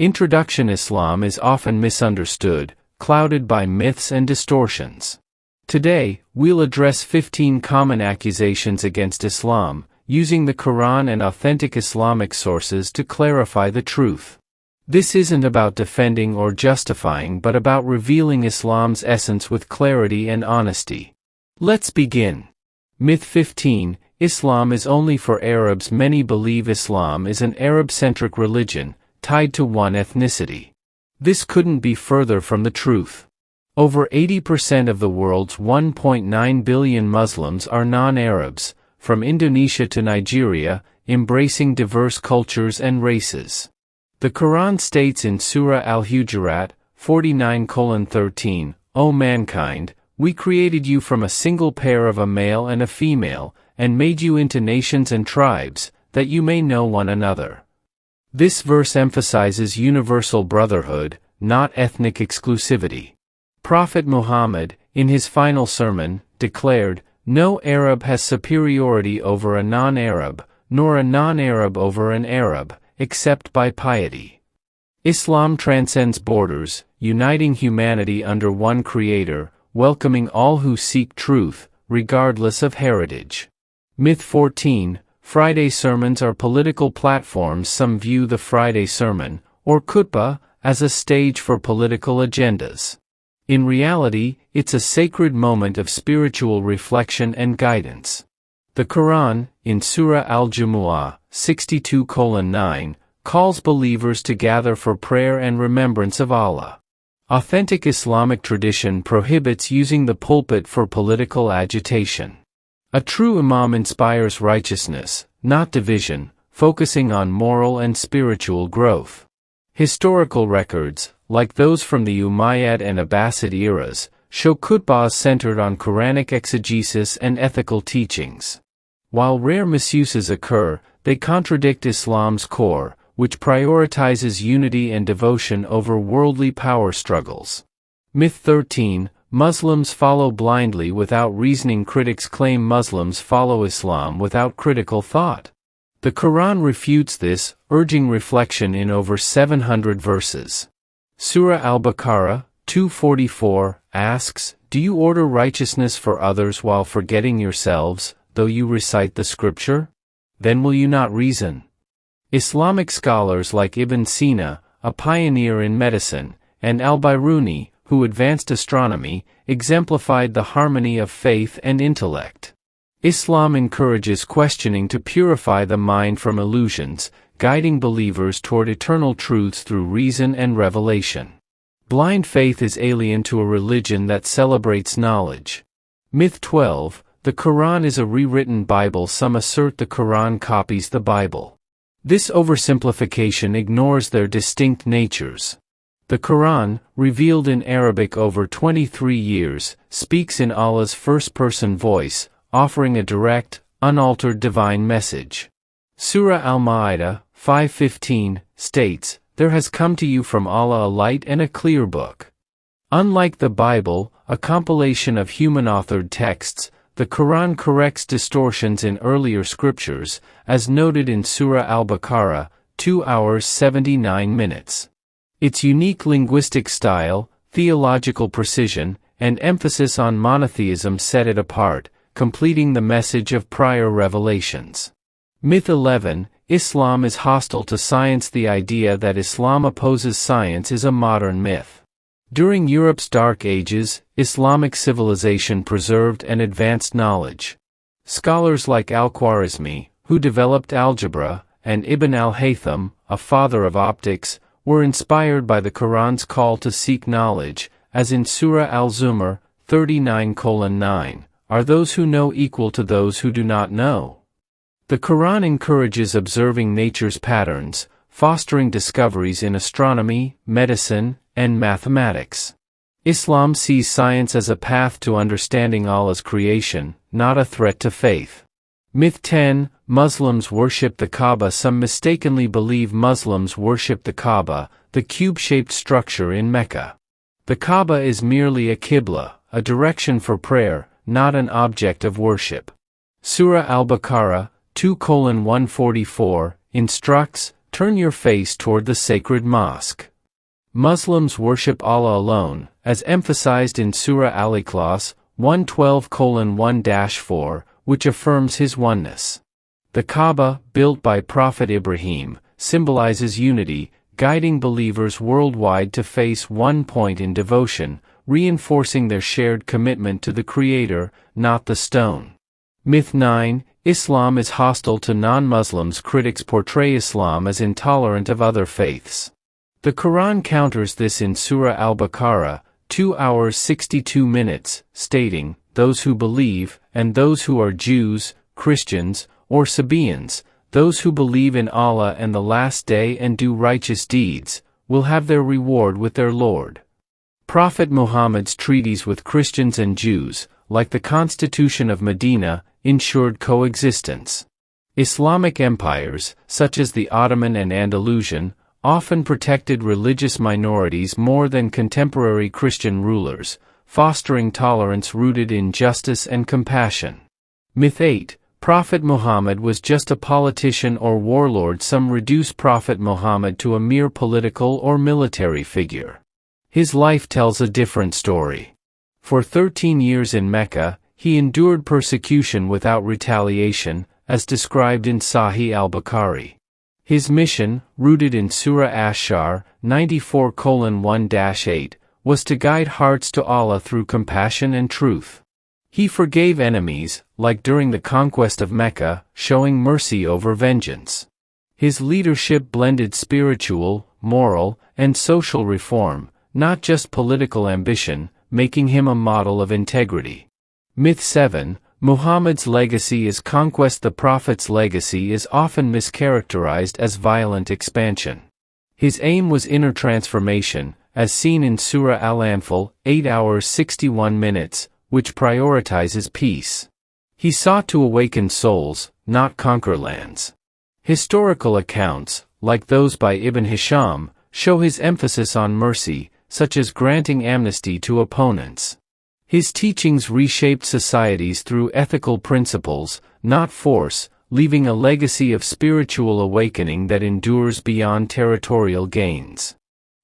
Introduction: Islam is often misunderstood, clouded by myths and distortions. Today, we'll address 15 common accusations against Islam, using the Quran and authentic Islamic sources to clarify the truth. This isn't about defending or justifying but about revealing Islam's essence with clarity and honesty. Let's begin. Myth 15: Islam is only for Arabs. Many believe Islam is an Arab-centric religion, tied to one ethnicity. This couldn't be further from the truth. Over 80% of the world's 1.9 billion Muslims are non-Arabs, from Indonesia to Nigeria, embracing diverse cultures and races. The Quran states in Surah Al-Hujurat 49:13, "O mankind, we created you from a single pair of a male and a female, and made you into nations and tribes, that you may know one another." This verse emphasizes universal brotherhood, not ethnic exclusivity. Prophet Muhammad, in his final sermon, declared, "No Arab has superiority over a non-Arab, nor a non-Arab over an Arab, except by piety." Islam transcends borders, uniting humanity under one creator, welcoming all who seek truth, regardless of heritage. Myth 14: Friday sermons are political platforms. Some view the Friday sermon, or khutbah, as a stage for political agendas. In reality, it's a sacred moment of spiritual reflection and guidance. The Quran, in Surah Al-Jumu'ah 62:9, calls believers to gather for prayer and remembrance of Allah. Authentic Islamic tradition prohibits using the pulpit for political agitation. A true imam inspires righteousness, not division, focusing on moral and spiritual growth. Historical records, like those from the Umayyad and Abbasid eras, show khutbahs centered on Quranic exegesis and ethical teachings. While rare misuses occur, they contradict Islam's core, which prioritizes unity and devotion over worldly power struggles. Myth 13: Muslims follow blindly without reasoning. Critics claim Muslims follow Islam without critical thought. The Quran refutes this, urging reflection in over 700 verses. Surah Al-Baqarah 244 asks, "Do you order righteousness for others while forgetting yourselves, though you recite the scripture? Then will you not reason?" Islamic scholars like Ibn Sina, a pioneer in medicine, and Al-Biruni, who advanced astronomy, exemplified the harmony of faith and intellect. Islam encourages questioning to purify the mind from illusions, guiding believers toward eternal truths through reason and revelation. Blind faith is alien to a religion that celebrates knowledge. Myth 12: The Quran is a rewritten Bible. Some assert the Quran copies the Bible. This oversimplification ignores their distinct natures. The Quran, revealed in Arabic over 23 years, speaks in Allah's first-person voice, offering a direct, unaltered divine message. Surah Al-Ma'idah 5:15 states, "There has come to you from Allah a light and a clear book." Unlike the Bible, a compilation of human-authored texts, the Quran corrects distortions in earlier scriptures, as noted in Surah Al-Baqarah 2 hours 79 minutes. Its unique linguistic style, theological precision, and emphasis on monotheism set it apart, completing the message of prior revelations. Myth 11: Islam is hostile to science. The idea that Islam opposes science is a modern myth. During Europe's Dark Ages, Islamic civilization preserved and advanced knowledge. Scholars like Al-Khwarizmi, who developed algebra, and Ibn al-Haytham, a father of optics, were inspired by the Quran's call to seek knowledge, as in Surah Al-Zumar 39:9, "Are those who know equal to those who do not know?" The Quran encourages observing nature's patterns, fostering discoveries in astronomy, medicine, and mathematics. Islam sees science as a path to understanding Allah's creation, not a threat to faith. Myth 10: Muslims worship the Kaaba. Some mistakenly believe Muslims worship the Kaaba, the cube-shaped structure in Mecca. The Kaaba is merely a qibla, a direction for prayer, not an object of worship. Surah Al-Baqarah 2:144 instructs, turn your face toward the sacred mosque. Muslims worship Allah alone, as emphasized in Surah Al-Ikhlas 112:1-4, which affirms His oneness. The Kaaba, built by Prophet Ibrahim, symbolizes unity, guiding believers worldwide to face one point in devotion, reinforcing their shared commitment to the Creator, not the stone. Myth 9. Islam is hostile to non-Muslims. Critics portray Islam as intolerant of other faiths. The Quran counters this in Surah Al-Baqarah, 2 hours 62 minutes, stating, "Those who believe, and those who are Jews, Christians, or Sabaeans, those who believe in Allah and the Last Day and do righteous deeds, will have their reward with their Lord." Prophet Muhammad's treaties with Christians and Jews, like the Constitution of Medina, ensured coexistence. Islamic empires, such as the Ottoman and Andalusian, often protected religious minorities more than contemporary Christian rulers, fostering tolerance rooted in justice and compassion. Myth 8. Prophet Muhammad was just a politician or warlord. Some reduce Prophet Muhammad to a mere political or military figure. His life tells a different story. For 13 years in Mecca, he endured persecution without retaliation, as described in Sahih al-Bukhari. His mission, rooted in Surah Ash-Shar 94:1-8, was to guide hearts to Allah through compassion and truth. He forgave enemies, like during the conquest of Mecca, showing mercy over vengeance. His leadership blended spiritual, moral, and social reform, not just political ambition, making him a model of integrity. Myth 7. Muhammad's legacy is conquest. The Prophet's legacy is often mischaracterized as violent expansion. His aim was inner transformation, as seen in Surah Al-Anfal 8 hours 61 minutes, which prioritizes peace. He sought to awaken souls, not conquer lands. Historical accounts, like those by Ibn Hisham, show his emphasis on mercy, such as granting amnesty to opponents. His teachings reshaped societies through ethical principles, not force, leaving a legacy of spiritual awakening that endures beyond territorial gains.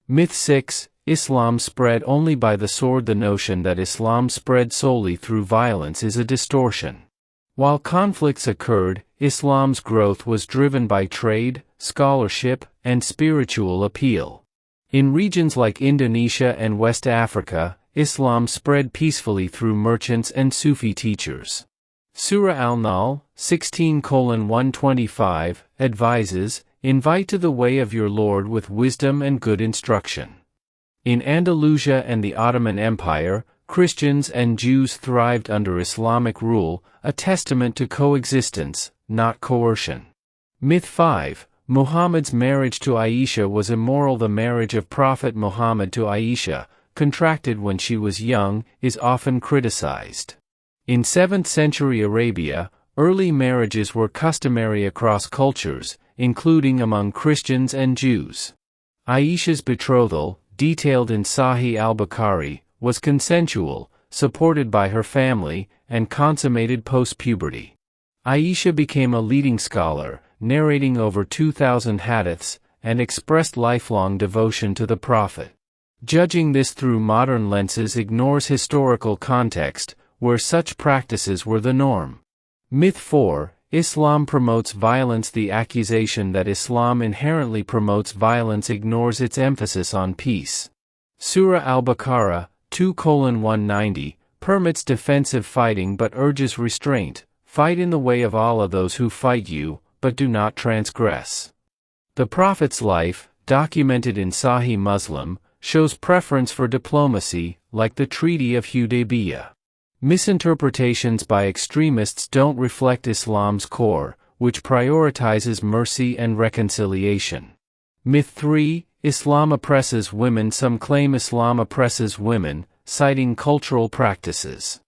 Myth 6. Islam spread only by the sword. The notion that Islam spread solely through violence is a distortion. While conflicts occurred, Islam's growth was driven by trade, scholarship, and spiritual appeal. In regions like Indonesia and West Africa, Islam spread peacefully through merchants and Sufi teachers. Surah Al-Nahl 16:125 advises, "Invite to the way of your Lord with wisdom and good instruction." In Andalusia and the Ottoman Empire, Christians and Jews thrived under Islamic rule, a testament to coexistence, not coercion. Myth 5. Muhammad's marriage to Aisha was immoral. The marriage of Prophet Muhammad to Aisha, contracted when she was young, is often criticized. In 7th century Arabia, early marriages were customary across cultures, including among Christians and Jews. Aisha's betrothal, detailed in Sahih al-Bukhari, was consensual, supported by her family, and consummated post-puberty. Aisha became a leading scholar, narrating over 2,000 hadiths, and expressed lifelong devotion to the Prophet. Judging this through modern lenses ignores historical context, where such practices were the norm. Myth 4. Islam promotes violence. The accusation that Islam inherently promotes violence ignores its emphasis on peace. Surah Al-Baqarah 2:190 permits defensive fighting but urges restraint. Fight in the way of Allah those who fight you, but do not transgress. The Prophet's life, documented in Sahih Muslim, shows preference for diplomacy, like the Treaty of Hudaybiyah. Misinterpretations by extremists don't reflect Islam's core, which prioritizes mercy and reconciliation. Myth 3. Islam oppresses women. Some claim Islam oppresses women, citing cultural practices.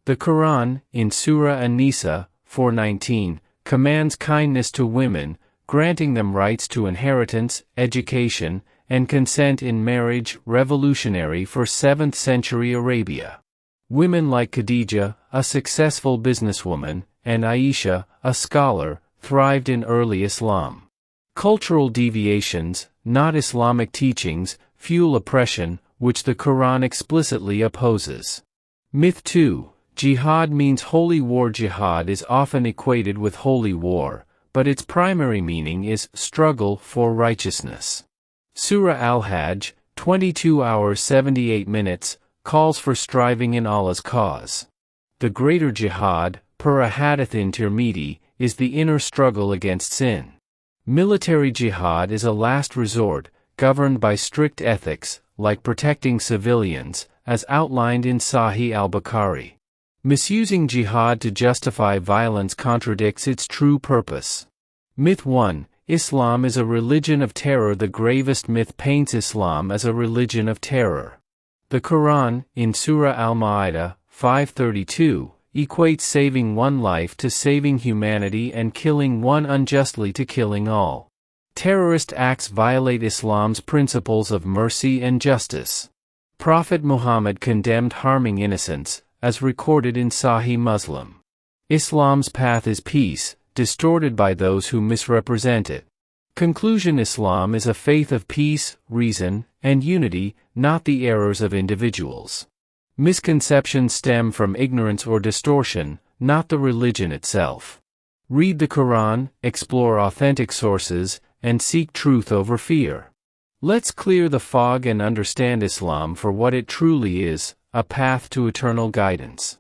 The Quran, in Surah An-Nisa 4:19, commands kindness to women, granting them rights to inheritance, education, and consent in marriage, revolutionary for 7th century Arabia. Women like Khadija, a successful businesswoman, and Aisha, a scholar, thrived in early Islam. Cultural deviations, not Islamic teachings, fuel oppression, which the Quran explicitly opposes. Myth 2. Jihad means holy war. Jihad is often equated with holy war, but its primary meaning is struggle for righteousness. Surah Al-Hajj, 22 hours 78 minutes, calls for striving in Allah's cause. The greater jihad, per a hadith in Tirmidhi, is the inner struggle against sin. Military jihad is a last resort, governed by strict ethics, like protecting civilians, as outlined in Sahih al-Bukhari. Misusing jihad to justify violence contradicts its true purpose. Myth 1. Islam is a religion of terror. The gravest myth paints Islam as a religion of terror. The Quran, in Surah Al-Ma'idah, 5:32, equates saving one life to saving humanity and killing one unjustly to killing all. Terrorist acts violate Islam's principles of mercy and justice. Prophet Muhammad condemned harming innocents, as recorded in Sahih Muslim. Islam's path is peace, distorted by those who misrepresent it. Conclusion: Islam is a faith of peace, reason, and unity, not the errors of individuals. Misconceptions stem from ignorance or distortion, not the religion itself. Read the Quran, explore authentic sources, and seek truth over fear. Let's clear the fog and understand Islam for what it truly is, a path to eternal guidance.